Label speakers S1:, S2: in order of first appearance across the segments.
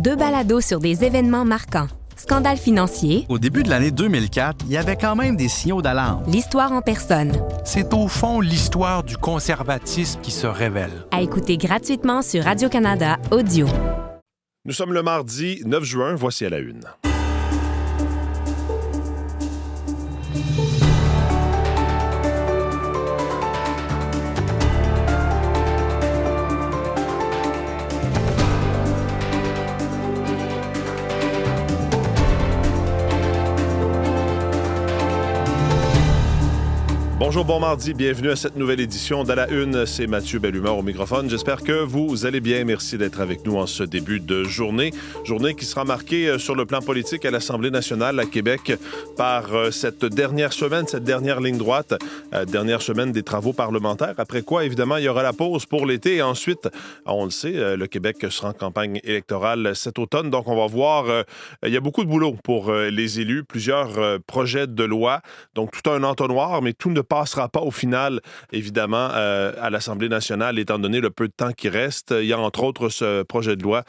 S1: 2 balados sur des événements marquants. Scandale financier.
S2: Au début de l'année 2004, il y avait quand même des signaux d'alarme.
S1: L'histoire en personne.
S3: C'est au fond l'histoire du conservatisme qui se révèle.
S1: À écouter gratuitement sur Radio-Canada Audio.
S4: Nous sommes le mardi 9 juin, voici à la une. Bonjour, bon mardi, bienvenue à cette nouvelle édition d'À la Une. C'est Mathieu Bellumeur au microphone. J'espère que vous allez bien. Merci d'être avec nous en ce début de journée. Journée qui sera marquée sur le plan politique à l'Assemblée nationale à Québec par cette dernière semaine, cette dernière ligne droite, dernière semaine des travaux parlementaires. Après quoi, évidemment, il y aura la pause pour l'été et ensuite, on le sait, le Québec sera en campagne électorale cet automne. Donc, on va voir, il y a beaucoup de boulot pour les élus, plusieurs projets de loi. Donc, tout un entonnoir, mais tout ne passera pas au final, évidemment, à l'Assemblée nationale, étant donné le peu de temps qui reste. Il y a entre autres ce projet de loi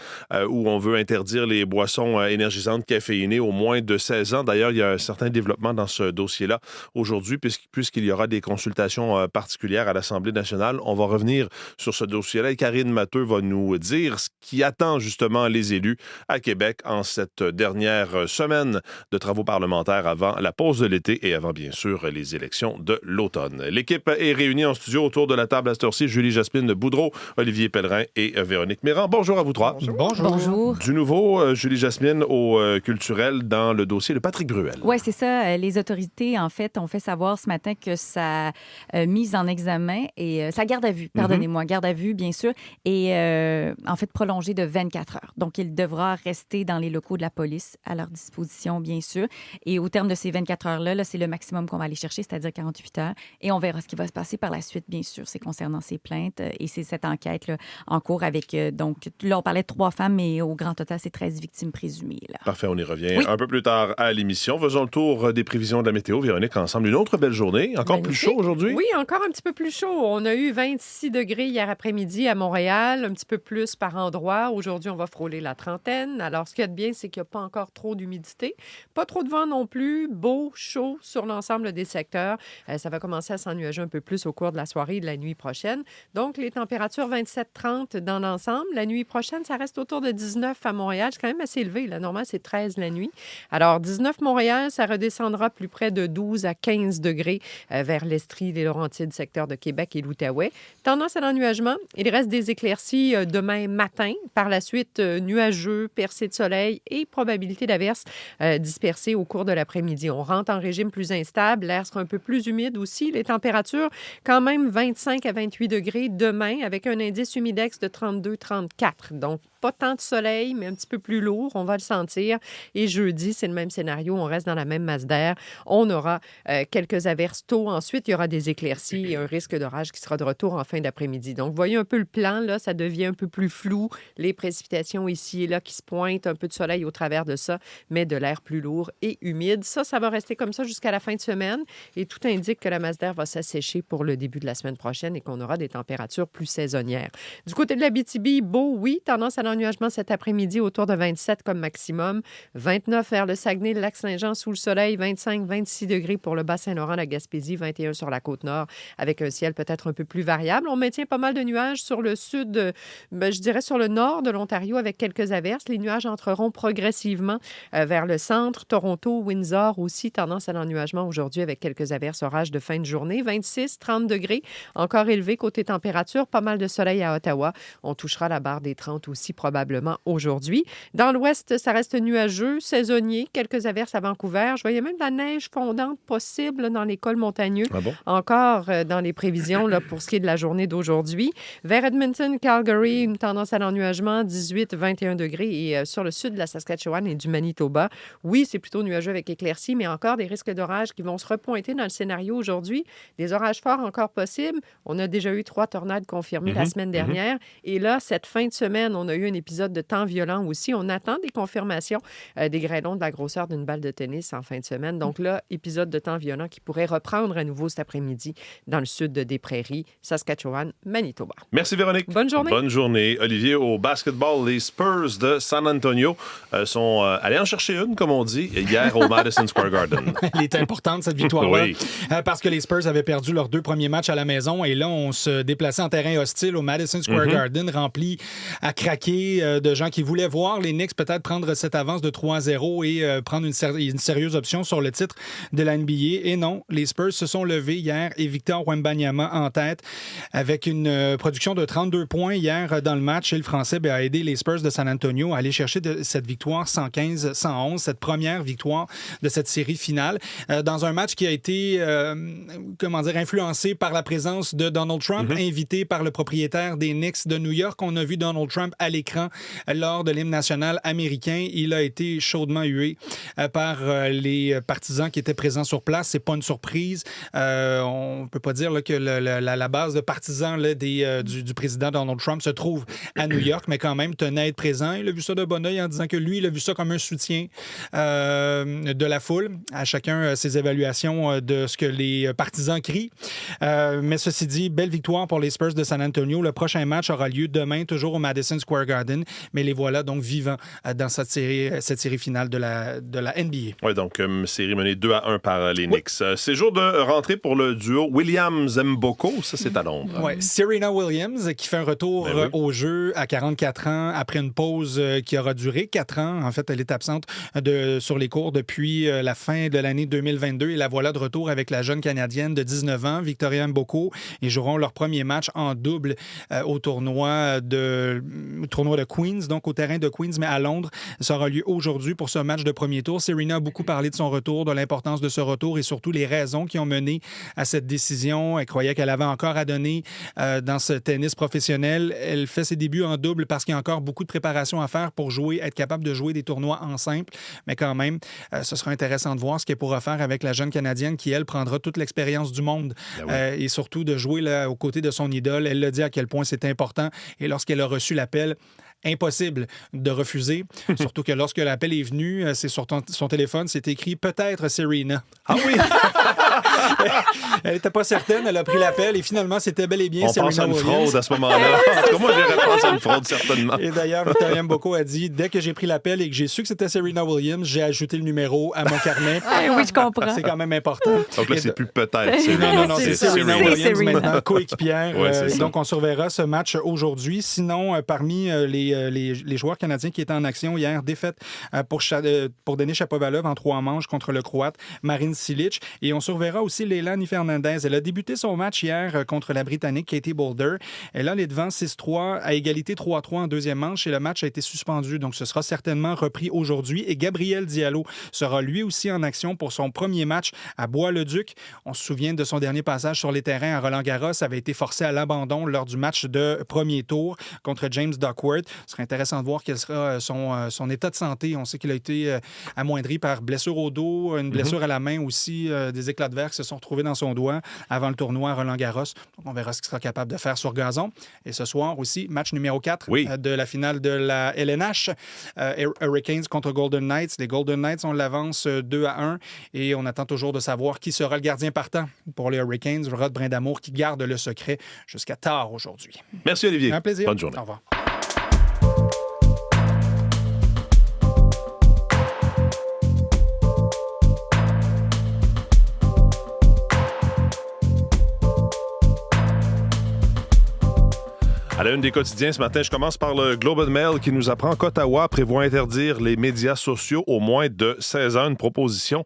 S4: où on veut interdire les boissons énergisantes caféinées aux moins de 16 ans. D'ailleurs, il y a un certain développement dans ce dossier-là aujourd'hui, puisqu'il y aura des consultations particulières à l'Assemblée nationale. On va revenir sur ce dossier-là et Karine Matheux va nous dire ce qui attend justement les élus à Québec en cette dernière semaine de travaux parlementaires avant la pause de l'été et avant, bien sûr, les élections de l'automne. L'équipe est réunie en studio autour de la table à cette heure-ci. Julie-Jasmine Boudreau, Olivier Pellerin et Véronique Méran. Bonjour à vous trois.
S5: Bonjour.
S1: Bonjour.
S4: Du nouveau, Julie-Jasmine, au culturel dans le dossier de Patrick Bruel.
S5: Oui, c'est ça. Les autorités, en fait, ont fait savoir ce matin que sa mise en examen et sa garde à vue, pardonnez-moi, garde à vue, bien sûr, est en fait prolongée de 24 heures. Donc, il devra rester dans les locaux de la police à leur disposition, bien sûr. Et au terme de ces 24 heures-là, c'est le maximum qu'on va aller chercher, c'est-à-dire 48 heures. Et on verra ce qui va se passer par la suite, bien sûr. C'est concernant ces plaintes et c'est cette enquête là, en cours avec, donc, là, on parlait de 3 femmes, mais au grand total, c'est 13 victimes présumées. Là.
S4: Parfait, on y revient un peu plus tard à l'émission. Faisons le tour des prévisions de la météo. Véronique, ensemble, une autre belle journée. Encore
S6: Magnifique.
S4: Plus chaud aujourd'hui?
S6: Oui, encore un petit peu plus chaud. On a eu 26 degrés hier après-midi à Montréal, un petit peu plus par endroit. Aujourd'hui, on va frôler la trentaine. Alors, ce qu'il y a de bien, c'est qu'il n'y a pas encore trop d'humidité. Pas trop de vent non plus. Beau, chaud sur l'ensemble des secteurs. Ça va commencer à s'ennuager un peu plus au cours de la soirée et de la nuit prochaine. Donc, les températures 27-30 dans l'ensemble. La nuit prochaine, ça reste autour de 19 à Montréal. C'est quand même assez élevé. Là. Normalement, c'est 13 la nuit. Alors, 19 Montréal, ça redescendra plus près de 12 à 15 degrés vers l'Estrie, les Laurentides, secteur de Québec et l'Outaouais. Tendance à l'ennuagement. Il reste des éclaircies demain matin. Par la suite, nuageux, percées de soleil et probabilité d'averses dispersées au cours de l'après-midi. On rentre en régime plus instable. L'air sera un peu plus humide aussi. Les températures, quand même 25 à 28 degrés demain avec un indice humidex de 32-34. Donc, pas tant de soleil, mais un petit peu plus lourd. On va le sentir. Et jeudi, c'est le même scénario. On reste dans la même masse d'air. On aura quelques averses tôt. Ensuite, il y aura des éclaircies et un risque d'orage qui sera de retour en fin d'après-midi. Donc, vous voyez un peu le plan. Là, ça devient un peu plus flou. Les précipitations ici et là qui se pointent. Un peu de soleil au travers de ça, mais de l'air plus lourd et humide. Ça va rester comme ça jusqu'à la fin de semaine. Et tout indique que la masse d'air va s'assécher pour le début de la semaine prochaine et qu'on aura des températures plus saisonnières. Du côté de l'Abitibi, beau, oui. Tendance à l'ennuagement cet après-midi autour de 27 comme maximum. 29 vers le Saguenay, le Lac-Saint-Jean sous le soleil. 25-26 degrés pour le Bas-Saint-Laurent, la Gaspésie. 21 sur la Côte-Nord avec un ciel peut-être un peu plus variable. On maintient pas mal de nuages sur le sud, je dirais sur le nord de l'Ontario avec quelques averses. Les nuages entreront progressivement vers le centre. Toronto, Windsor aussi, tendance à l'ennuagement aujourd'hui avec quelques averses, orages de fin de journée. 26-30 degrés, encore élevé côté température. Pas mal de soleil à Ottawa. On touchera la barre des 30 aussi probablement aujourd'hui. Dans l'ouest, ça reste nuageux, saisonnier. Quelques averses à Vancouver. Je voyais même de la neige fondante possible là, dans les cols montagneux.
S4: Ah bon?
S6: Encore dans les prévisions là, pour ce qui est de la journée d'aujourd'hui. Vers Edmonton, Calgary, une tendance à l'ennuagement, 18-21 degrés. Et sur le sud de la Saskatchewan et du Manitoba, oui, c'est plutôt nuageux avec éclaircies, mais encore des risques d'orage qui vont se repointer dans le scénario aujourd'hui. Des orages forts encore possibles. On a déjà eu 3 tornades confirmées la semaine dernière. Et là, cette fin de semaine, on a eu un épisode de temps violent aussi. On attend des confirmations des grêlons de la grosseur d'une balle de tennis en fin de semaine. Donc là, épisode de temps violent qui pourrait reprendre à nouveau cet après-midi dans le sud des Prairies, Saskatchewan, Manitoba.
S4: Merci, Véronique.
S6: Bonne journée.
S4: Bonne journée. Olivier, au basketball, les Spurs de San Antonio sont allés en chercher une, comme on dit, hier au Madison Square Garden.
S7: Elle est importante, cette victoire-là,
S4: Oui.
S7: parce que les Spurs avaient perdu leurs 2 premiers matchs à la maison et là, on se déplaçait en terrain hostile au Madison Square Garden, rempli à craquer de gens qui voulaient voir les Knicks peut-être prendre cette avance de 3-0 et prendre une sérieuse option sur le titre de la NBA. Et non, les Spurs se sont levés hier et Victor Wembanyama en tête avec une production de 32 points hier dans le match. Et le Français a aidé les Spurs de San Antonio à aller chercher cette victoire 115-111, cette première victoire de cette série finale, dans un match qui a été influencé par la présence de Donald Trump, invité par le propriétaire des Knicks de New York. On a vu Donald Trump à l'écran lors de l'hymne national américain. Il a été chaudement hué par les partisans qui étaient présents sur place. C'est pas une surprise. On peut pas dire là, que la base de partisans là, du président Donald Trump se trouve à New York, mais quand même tenait à être présent. Il a vu ça de bon oeil en disant que lui, il a vu ça comme un soutien de la foule. À chacun ses évaluations de ce que les partisans crient. Mais ceci dit, belle victoire pour les Spurs de San Antonio. Le prochain match aura lieu demain, toujours au Madison Square Garden, mais les voilà donc vivants dans cette série finale de la NBA.
S4: Oui, donc série menée 2-1 par les Knicks. C'est jour de rentrée pour le duo Williams-Mboko. Ça, c'est à Londres.
S7: Oui, Serena Williams qui fait un retour au jeu à 44 ans après une pause qui aura duré 4 ans. En fait, elle est absente sur les cours depuis la fin de l'année 2022 et la voilà de retour avec la jeune Canadienne de 19 ans, Victoria Mboko. Ils joueront leur premier match en double au tournoi de Queens, donc au terrain de Queens, mais à Londres. Ça aura lieu aujourd'hui pour ce match de premier tour. Serena a beaucoup parlé de son retour, de l'importance de ce retour et surtout les raisons qui ont mené à cette décision. Elle croyait qu'elle avait encore à donner dans ce tennis professionnel. Elle fait ses débuts en double parce qu'il y a encore beaucoup de préparation à faire pour être capable de jouer des tournois en simple. Mais quand même, ce sera intéressant de voir ce qu'elle pourra faire avec la jeune Canadienne qui, elle, prendra toute l'expérience du monde et surtout de jouer là, aux côtés de son idole. Elle l'a dit à quel point c'était important et lorsqu'elle a reçu l'appel, impossible de refuser. Surtout que lorsque l'appel est venu, c'est sur son téléphone, c'est écrit peut-être Serena.
S4: Ah oui!
S7: Elle n'était pas certaine, elle a pris l'appel et finalement, c'était bel et bien
S4: On
S7: Serena
S4: pense à une
S7: Williams.
S4: fraude à ce moment-là. En tout cas, moi, j'aurais pensé à une fraude, certainement.
S7: Et d'ailleurs, Victoria Mboko a dit, dès que j'ai pris l'appel et que j'ai su que c'était Serena Williams, j'ai ajouté le numéro à mon carnet.
S5: Oui, je comprends.
S7: C'est quand même important.
S4: Donc là, c'est plus peut-être.
S7: Non, c'est Serena Williams maintenant, coéquipière.
S4: Ouais, c'est ça.
S7: Donc, on surveillera ce match aujourd'hui. Sinon, parmi les joueurs canadiens qui étaient en action hier, défaite pour Denis Shapovalov en 3 manches contre le Croate Marin Cilic. Et on surveillera aussi Leilani Fernandez. Elle a débuté son match hier contre la Britannique Katie Boulder. Elle est devant 6-3 à égalité 3-3 en deuxième manche et le match a été suspendu. Donc, ce sera certainement repris aujourd'hui. Et Gabriel Diallo sera lui aussi en action pour son premier match à Bois-le-Duc. On se souvient de son dernier passage sur les terrains à Roland-Garros. Avait été forcé à l'abandon lors du match de premier tour contre James Duckworth. Ce serait intéressant de voir quel sera son état de santé. On sait qu'il a été amoindri par blessure au dos, une blessure à la main aussi, des éclats de verre qui se sont retrouvés dans son doigt avant le tournoi à Roland-Garros. Donc, on verra ce qu'il sera capable de faire sur gazon. Et ce soir aussi, match numéro 4 de la finale de la LNH. Hurricanes contre Golden Knights. Les Golden Knights, on l'avance 2-1 et on attend toujours de savoir qui sera le gardien partant pour les Hurricanes. Rod Brindamour qui garde le secret jusqu'à tard aujourd'hui.
S4: Merci, Olivier.
S7: Un plaisir.
S4: Bonne journée.
S7: Au revoir.
S4: À la une des quotidiens ce matin, je commence par le Globe and Mail qui nous apprend qu'Ottawa prévoit interdire les médias sociaux aux moins de 16 ans. Une proposition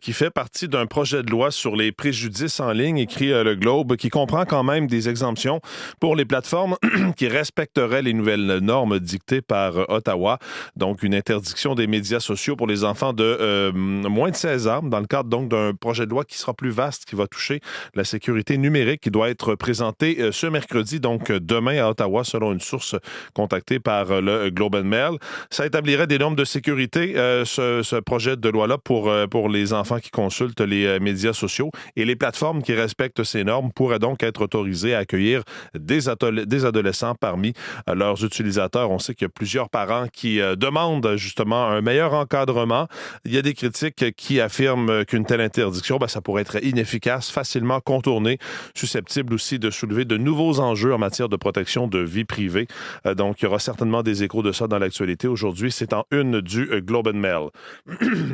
S4: qui fait partie d'un projet de loi sur les préjudices en ligne, écrit le Globe, qui comprend quand même des exemptions pour les plateformes qui respecteraient les nouvelles normes dictées par Ottawa. Donc, une interdiction des médias sociaux pour les enfants de moins de 16 ans, dans le cadre donc d'un projet de loi qui sera plus vaste, qui va toucher la sécurité numérique, qui doit être présenté ce mercredi, donc demain à Ottawa. Ottawa, selon une source contactée par le Globe and Mail. Ça établirait des normes de sécurité, ce projet de loi-là, pour les enfants qui consultent les médias sociaux. Et les plateformes qui respectent ces normes pourraient donc être autorisées à accueillir des adolescents parmi leurs utilisateurs. On sait qu'il y a plusieurs parents qui demandent justement un meilleur encadrement. Il y a des critiques qui affirment qu'une telle interdiction, ça pourrait être inefficace, facilement contournée, susceptible aussi de soulever de nouveaux enjeux en matière de protection de vie privée. Donc, il y aura certainement des échos de ça dans l'actualité. Aujourd'hui, c'est en une du Globe and Mail.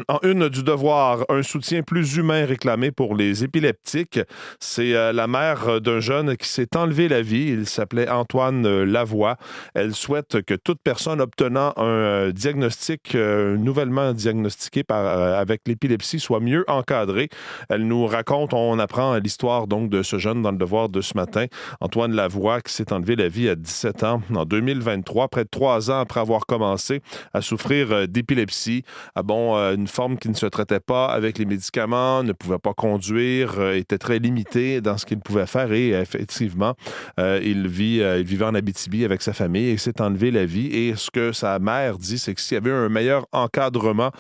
S4: En une du Devoir, un soutien plus humain réclamé pour les épileptiques. C'est la mère d'un jeune qui s'est enlevé la vie. Il s'appelait Antoine Lavoie. Elle souhaite que toute personne obtenant un diagnostic nouvellement diagnostiqué avec l'épilepsie soit mieux encadrée. Elle nous raconte, on apprend l'histoire donc de ce jeune dans le Devoir de ce matin, Antoine Lavoie, qui s'est enlevé la vie à 17 ans en 2023, près de 3 ans après avoir commencé à souffrir d'épilepsie. Une forme qui ne se traitait pas avec les médicaments, ne pouvait pas conduire, était très limité dans ce qu'il pouvait faire et effectivement, il vivait en Abitibi avec sa famille et s'est enlevé la vie. Et ce que sa mère dit, c'est que s'il y avait un meilleur encadrement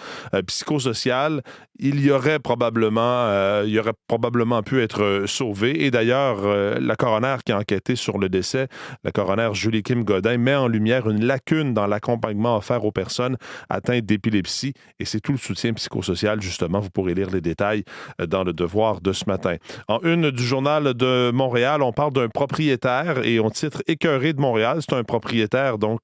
S4: psychosocial, il y aurait probablement pu être sauvé. Et d'ailleurs, la coroner qui a enquêté sur le décès, la coroner Julie Kim Godin, met en lumière une lacune dans l'accompagnement offert aux personnes atteintes d'épilepsie. Et c'est tout le soutien psychosocial, justement. Vous pourrez lire les détails dans le Devoir de ce matin. En une du Journal de Montréal, on parle d'un propriétaire et on titre « Écœuré de Montréal ». C'est un propriétaire, donc,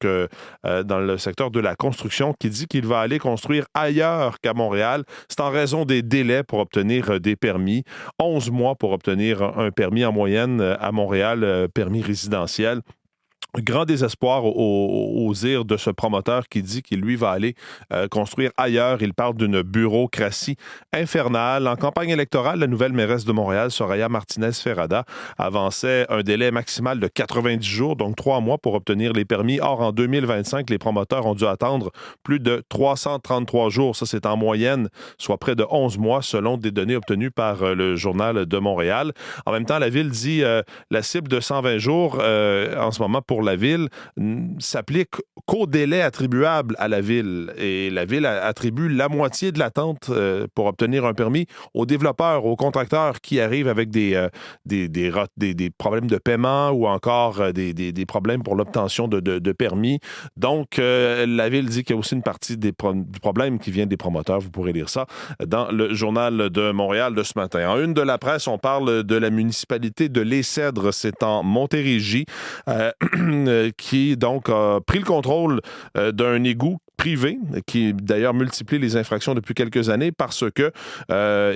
S4: dans le secteur de la construction qui dit qu'il va aller construire ailleurs qu'à Montréal. C'est en raison des délais pour obtenir des permis. 11 mois pour obtenir un permis en moyenne à Montréal, permis résidentiel. Grand désespoir aux dires de ce promoteur qui dit qu'il, lui, va aller construire ailleurs. Il parle d'une bureaucratie infernale. En campagne électorale, la nouvelle mairesse de Montréal, Soraya Martinez-Ferrada, avançait un délai maximal de 90 jours, donc 3 mois pour obtenir les permis. Or, en 2025, les promoteurs ont dû attendre plus de 333 jours. Ça, c'est en moyenne, soit près de 11 mois, selon des données obtenues par le Journal de Montréal. En même temps, la Ville dit la cible de 120 jours en ce moment pour la Ville s'applique qu'au délai attribuable à la Ville. Et la Ville attribue la moitié de l'attente pour obtenir un permis aux développeurs, aux contracteurs qui arrivent avec des problèmes de paiement ou encore des problèmes pour l'obtention de permis. Donc, la Ville dit qu'il y a aussi une partie du problème qui vient des promoteurs. Vous pourrez lire ça dans le Journal de Montréal de ce matin. En une de la presse, on parle de la municipalité de Les-Cèdres. C'est en Montérégie. Qui donc a pris le contrôle d'un égout privé, qui d'ailleurs multiplie les infractions depuis quelques années parce que,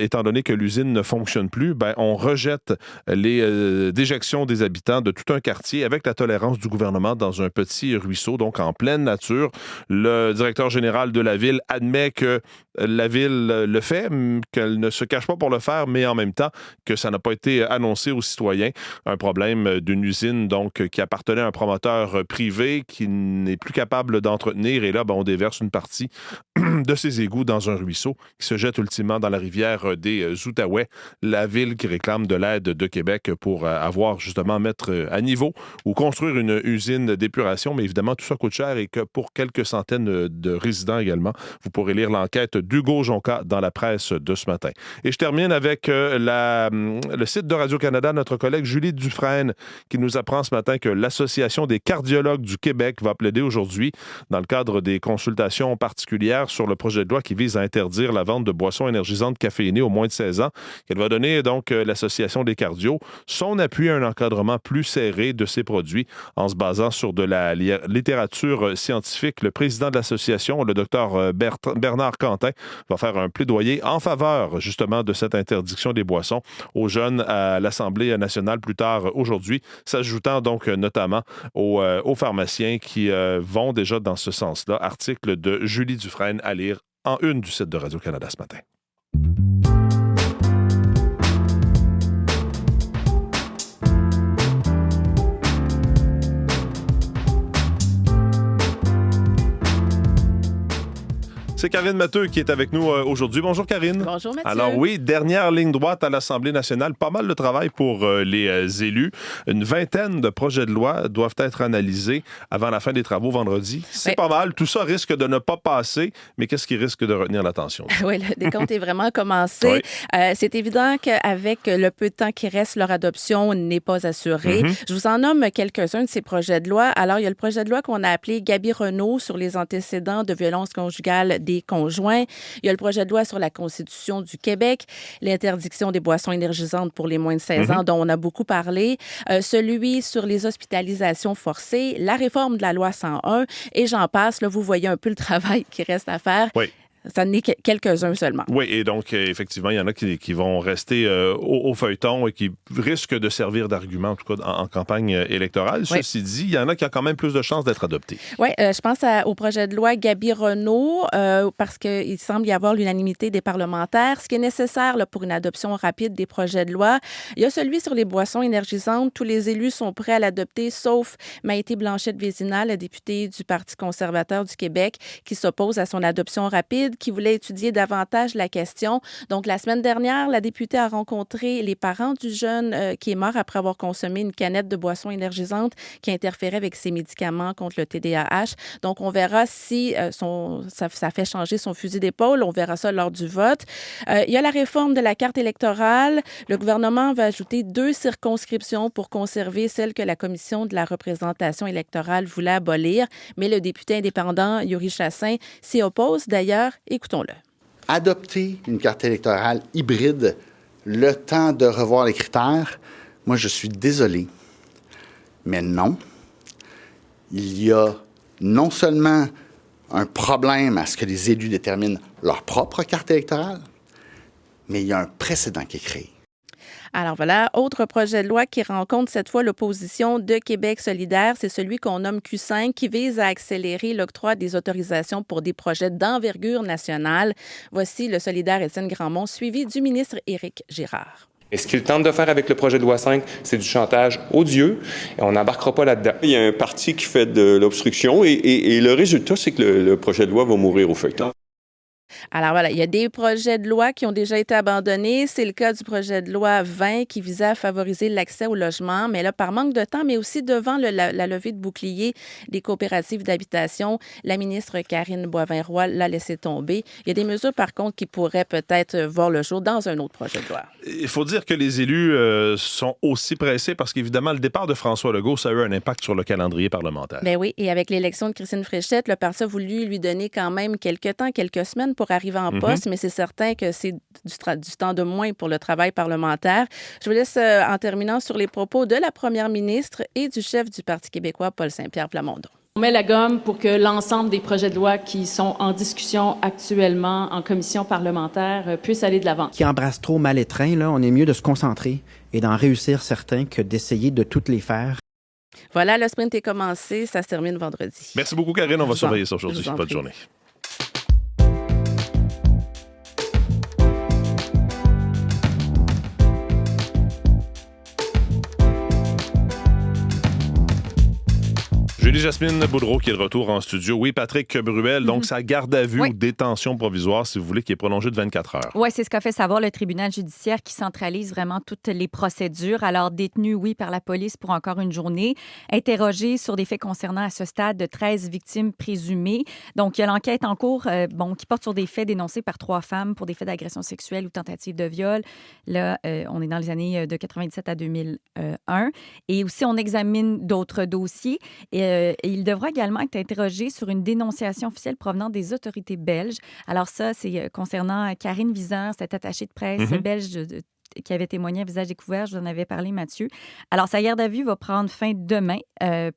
S4: étant donné que l'usine ne fonctionne plus, on rejette les déjections des habitants de tout un quartier avec la tolérance du gouvernement dans un petit ruisseau, donc en pleine nature. Le directeur général de la Ville admet que la Ville le fait, qu'elle ne se cache pas pour le faire, mais en même temps que ça n'a pas été annoncé aux citoyens. Un problème d'une usine donc qui appartenait à un promoteur privé qui n'est plus capable d'entretenir. Et là, on déverse une partie de ses égouts dans un ruisseau qui se jette ultimement dans la rivière des Outaouais. La Ville qui réclame de l'aide de Québec pour avoir justement mettre à niveau ou construire une usine d'épuration. Mais évidemment, tout ça coûte cher et que pour quelques centaines de résidents également. Vous pourrez lire l'enquête d'Hugo Jonca dans la presse de ce matin. Et je termine avec le site de Radio-Canada, notre collègue Julie Dufresne, qui nous apprend ce matin que l'Association des cardiologues du Québec va plaider aujourd'hui dans le cadre des consultations particulières sur le projet de loi qui vise à interdire la vente de boissons énergisantes caféinées aux moins de 16 ans. Elle va donner donc l'Association des cardios son appui à un encadrement plus serré de ces produits en se basant sur de la littérature scientifique. Le président de l'association, le docteur Bernard Quentin, va faire un plaidoyer en faveur justement de cette interdiction des boissons aux jeunes à l'Assemblée nationale plus tard aujourd'hui, s'ajoutant donc notamment aux pharmaciens qui vont déjà dans ce sens-là. Article de Julie Dufresne à lire en une du site de Radio-Canada ce matin. C'est Karine Matteux qui est avec nous aujourd'hui. Bonjour Karine.
S8: Bonjour Mathieu.
S4: Alors oui, dernière ligne droite à l'Assemblée nationale. Pas mal de travail pour les élus. Une vingtaine de projets de loi doivent être analysés avant la fin des travaux vendredi. C'est pas mal. Tout ça risque de ne pas passer, mais qu'est-ce qui risque de retenir l'attention?
S8: Oui, le décompte est vraiment commencé. Oui. C'est évident qu'avec le peu de temps qui reste, leur adoption n'est pas assurée. Je vous en nomme quelques-uns de ces projets de loi. Alors, il y a le projet de loi qu'on a appelé Gabi-Renault sur les antécédents de violences conjugales des conjoints. Il y a le projet de loi sur la Constitution du Québec, l'interdiction des boissons énergisantes pour les moins de 16 ans, dont on a beaucoup parlé, celui sur les hospitalisations forcées, la réforme de la loi 101, et j'en passe. Là, vous voyez un peu le travail qui reste à faire.
S4: Oui.
S8: Ça n'est que quelques-uns seulement.
S4: Oui, et donc, effectivement, il y en a qui vont rester au feuilleton et qui risquent de servir d'argument, en tout cas, en campagne électorale. Oui. Ceci dit, il y en a qui ont quand même plus de chances d'être adoptés.
S8: Oui, je pense au projet de loi Gabi-Renault, parce qu'il semble y avoir l'unanimité des parlementaires, ce qui est nécessaire là, pour une adoption rapide des projets de loi. Il y a celui sur les boissons énergisantes. Tous les élus sont prêts à l'adopter, sauf Maïté Blanchette-Vézina, la députée du Parti conservateur du Québec, qui s'oppose à son adoption rapide, qui voulait étudier davantage la question. Donc, la semaine dernière, la députée a rencontré les parents du jeune qui est mort après avoir consommé une canette de boisson énergisante qui interférait avec ses médicaments contre le TDAH. Donc, on verra si ça fait changer son fusil d'épaule. On verra ça lors du vote. Il y a la réforme de la carte électorale. Le gouvernement va ajouter 2 circonscriptions pour conserver celle que la Commission de la représentation électorale voulait abolir. Mais le député indépendant, Yuri Chassin, s'y oppose. D'ailleurs, écoutons-le.
S9: Adopter une carte électorale hybride, le temps de revoir les critères, moi, je suis désolé, mais non. Il y a non seulement un problème à ce que les élus déterminent leur propre carte électorale, mais il y a un précédent qui est créé.
S8: Alors voilà, autre projet de loi qui rencontre cette fois l'opposition de Québec solidaire, c'est celui qu'on nomme Q5 qui vise à accélérer l'octroi des autorisations pour des projets d'envergure nationale. Voici le solidaire Étienne Grandmont, suivi du ministre Éric Girard.
S10: Et ce qu'il tente de faire avec le projet de loi 5, c'est du chantage odieux et on n'embarquera pas là-dedans.
S11: Il y a un parti qui fait de l'obstruction et le résultat, c'est que le projet de loi va mourir au feuilleton.
S8: Alors voilà, il y a des projets de loi qui ont déjà été abandonnés. C'est le cas du projet de loi 20 qui visait à favoriser l'accès au logement. Mais là, par manque de temps, mais aussi devant la levée de bouclier des coopératives d'habitation, la ministre Karine Boivin-Roy l'a laissé tomber. Il y a des mesures, par contre, qui pourraient peut-être voir le jour dans un autre projet de loi.
S4: Il faut dire que les élus sont aussi pressés parce qu'évidemment, le départ de François Legault, ça a eu un impact sur le calendrier parlementaire.
S8: Bien oui, et avec l'élection de Christine Fréchette, le parti a voulu lui donner quand même quelques temps, quelques semaines pour arriver en poste, mais c'est certain que c'est du temps de moins pour le travail parlementaire. Je vous laisse en terminant sur les propos de la première ministre et du chef du Parti québécois, Paul Saint-Pierre Plamondon.
S12: On met la gomme pour que l'ensemble des projets de loi qui sont en discussion actuellement en commission parlementaire puissent aller de l'avant.
S13: Qui embrasse trop mal étreint, là, on est mieux de se concentrer et d'en réussir certains que d'essayer de toutes les faire.
S8: Voilà, le sprint est commencé. Ça se termine vendredi.
S4: Merci beaucoup, Karine. On va surveiller ça aujourd'hui. Bonne journée. Julie-Jasmine Boudreau qui est de retour en studio. Oui, Patrick Bruel, donc sa garde à vue ou détention provisoire, si vous voulez, qui est prolongée de 24 heures.
S5: Oui, c'est ce qu'a fait savoir le tribunal judiciaire qui centralise vraiment toutes les procédures. Alors, détenu, oui, par la police pour encore une journée. Interrogé sur des faits concernant à ce stade de 13 victimes présumées. Donc, il y a l'enquête en cours qui porte sur des faits dénoncés par 3 femmes pour des faits d'agression sexuelle ou tentative de viol. Là, on est dans les années de 97 à 2001. Et aussi, on examine d'autres dossiers. Et il devra également être interrogé sur une dénonciation officielle provenant des autorités belges. Alors ça, c'est concernant Karine Viseur, cette attachée de presse belge qui avait témoigné à visage découvert. Je vous en avais parlé, Mathieu. Alors, sa garde à vue va prendre fin demain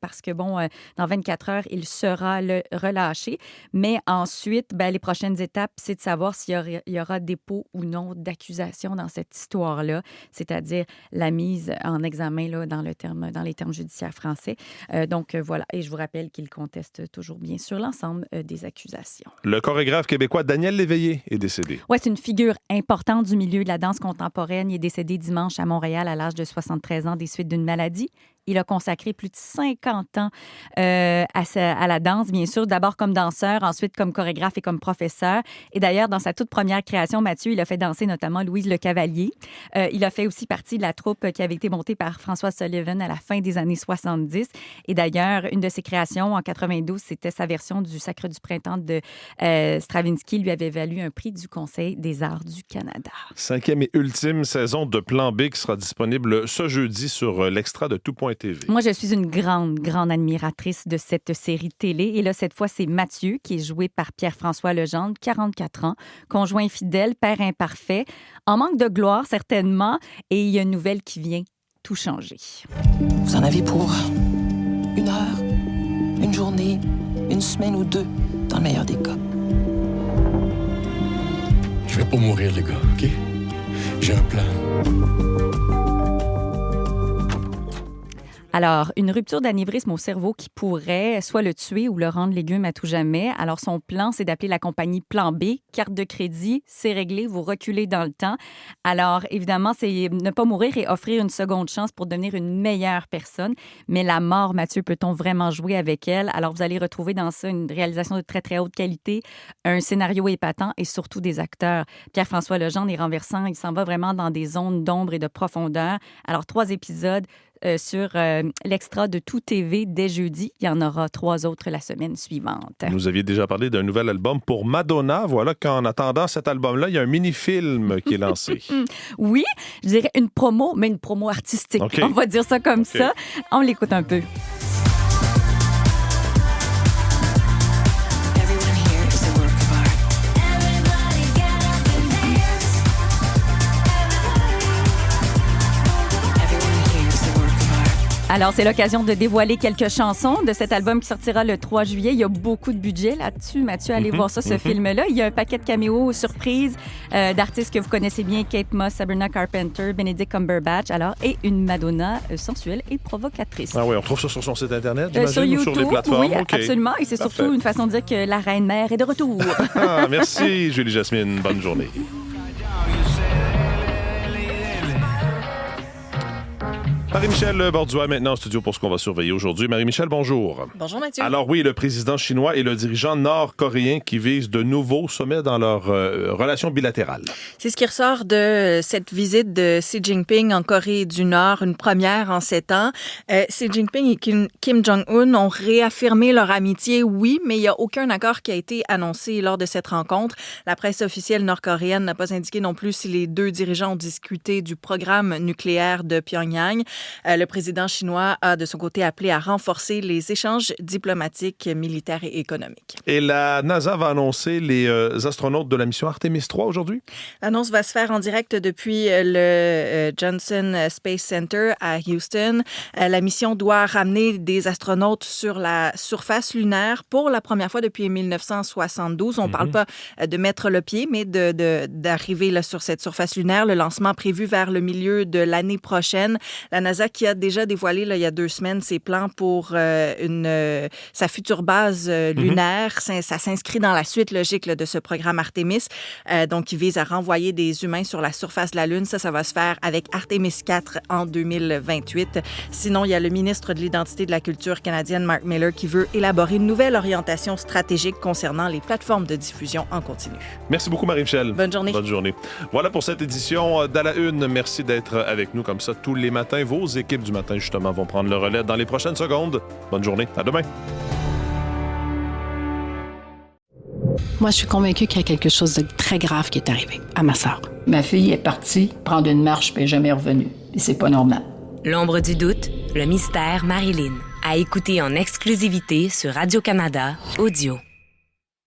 S5: parce que, dans 24 heures, il sera relâché. Mais ensuite, les prochaines étapes, c'est de savoir s'il y aura dépôt ou non d'accusation dans cette histoire-là, c'est-à-dire la mise en examen là, dans les termes judiciaires français. Voilà. Et je vous rappelle qu'il conteste toujours, bien sûr, l'ensemble des accusations.
S4: Le chorégraphe québécois Daniel Léveillé est décédé.
S5: Oui, c'est une figure importante du milieu de la danse contemporaine. Il est décédé dimanche à Montréal à l'âge de 73 ans des suites d'une maladie Il a consacré plus de 50 ans à la danse, bien sûr, d'abord comme danseur, ensuite comme chorégraphe et comme professeur. Et d'ailleurs, dans sa toute première création, Mathieu, il a fait danser notamment Louise Le Cavalier. Il a fait aussi partie de la troupe qui avait été montée par François Sullivan à la fin des années 70. Et d'ailleurs, une de ses créations en 92, c'était sa version du Sacre du printemps de Stravinsky, lui avait valu un prix du Conseil des arts du Canada.
S4: 5e et ultime saison de Plan B qui sera disponible ce jeudi sur l'extra de Tout.tv.
S5: Moi, je suis une grande admiratrice de cette série télé. Et là, cette fois, c'est Mathieu, qui est joué par Pierre-François Legendre, 44 ans, conjoint fidèle, père imparfait, en manque de gloire, certainement. Et il y a une nouvelle qui vient tout changer.
S14: Vous en avez pour 1 heure, une journée, une semaine ou 2, dans le meilleur des cas.
S15: Je vais pas mourir, les gars, OK? J'ai un plan.
S5: Alors, une rupture d'anévrisme au cerveau qui pourrait soit le tuer ou le rendre légume à tout jamais. Alors, son plan, c'est d'appeler la compagnie Plan B. Carte de crédit, c'est réglé, vous reculez dans le temps. Alors, évidemment, c'est ne pas mourir et offrir une seconde chance pour devenir une meilleure personne. Mais la mort, Mathieu, peut-on vraiment jouer avec elle? Alors, vous allez retrouver dans ça une réalisation de très, très haute qualité, un scénario épatant et surtout des acteurs. Pierre-François Legendre est renversant. Il s'en va vraiment dans des zones d'ombre et de profondeur. Alors, 3 épisodes sur l'extra de Tout TV dès jeudi. Il y en aura 3 autres la semaine suivante.
S4: Vous nous aviez déjà parlé d'un nouvel album pour Madonna. Voilà qu'en attendant cet album-là, il y a un mini-film qui est lancé.
S5: Oui, je dirais une promo, mais une promo artistique. Okay. On va dire ça comme ça. On l'écoute un peu. Alors, c'est l'occasion de dévoiler quelques chansons de cet album qui sortira le 3 juillet. Il y a beaucoup de budget là-dessus. Mathieu, allez voir ça, ce film-là. Il y a un paquet de caméos surprises d'artistes que vous connaissez bien, Kate Moss, Sabrina Carpenter, Benedict Cumberbatch, et une Madonna sensuelle et provocatrice.
S4: Ah oui, on trouve ça sur son site Internet, j'imagine,
S5: sur YouTube,
S4: ou sur les plateformes?
S5: Oui, absolument. Et c'est surtout une façon de dire que la reine-mère est de retour.
S4: Merci, Julie-Jasmine. Bonne journée. Marie-Michel Bordua, maintenant en studio pour ce qu'on va surveiller aujourd'hui. Marie-Michel, bonjour.
S16: Bonjour, Mathieu.
S4: Alors oui, le président chinois et le dirigeant nord-coréen qui visent de nouveaux sommets dans leur relation bilatérale.
S16: C'est ce qui ressort de cette visite de Xi Jinping en Corée du Nord, une première en 7 ans. Xi Jinping et Kim Jong-un ont réaffirmé leur amitié, oui, mais il n'y a aucun accord qui a été annoncé lors de cette rencontre. La presse officielle nord-coréenne n'a pas indiqué non plus si les 2 dirigeants ont discuté du programme nucléaire de Pyongyang. Le président chinois a de son côté appelé à renforcer les échanges diplomatiques, militaires et économiques.
S4: Et la NASA va annoncer les astronautes de la mission Artemis 3 aujourd'hui?
S16: L'annonce va se faire en direct depuis le Johnson Space Center à Houston. La mission doit ramener des astronautes sur la surface lunaire pour la première fois depuis 1972. On ne parle pas de mettre le pied, mais d'arriver là, sur cette surface lunaire. Le lancement prévu vers le milieu de l'année prochaine. La NASA qui a déjà dévoilé là, il y a 2 semaines ses plans pour sa future base lunaire. Ça s'inscrit dans la suite logique là, de ce programme Artemis, donc qui vise à renvoyer des humains sur la surface de la Lune. Ça va se faire avec Artemis 4 en 2028. Sinon, il y a le ministre de l'Identité et de la Culture canadienne, Mark Miller, qui veut élaborer une nouvelle orientation stratégique concernant les plateformes de diffusion en continu.
S4: Merci beaucoup, Marie-Michel.
S16: Bonne journée.
S4: Bonne journée. Voilà pour cette édition d'À la Une. Merci d'être avec nous comme ça tous les matins. Vos équipes du matin, justement, vont prendre le relais dans les prochaines secondes. Bonne journée. À demain.
S17: Moi, je suis convaincue qu'il y a quelque chose de très grave qui est arrivé à ma sœur.
S18: Ma fille est partie prendre une marche puis elle n'est jamais revenue. Et c'est pas normal.
S1: L'ombre du doute, le mystère Marilyn. À écouter en exclusivité sur Radio-Canada Audio.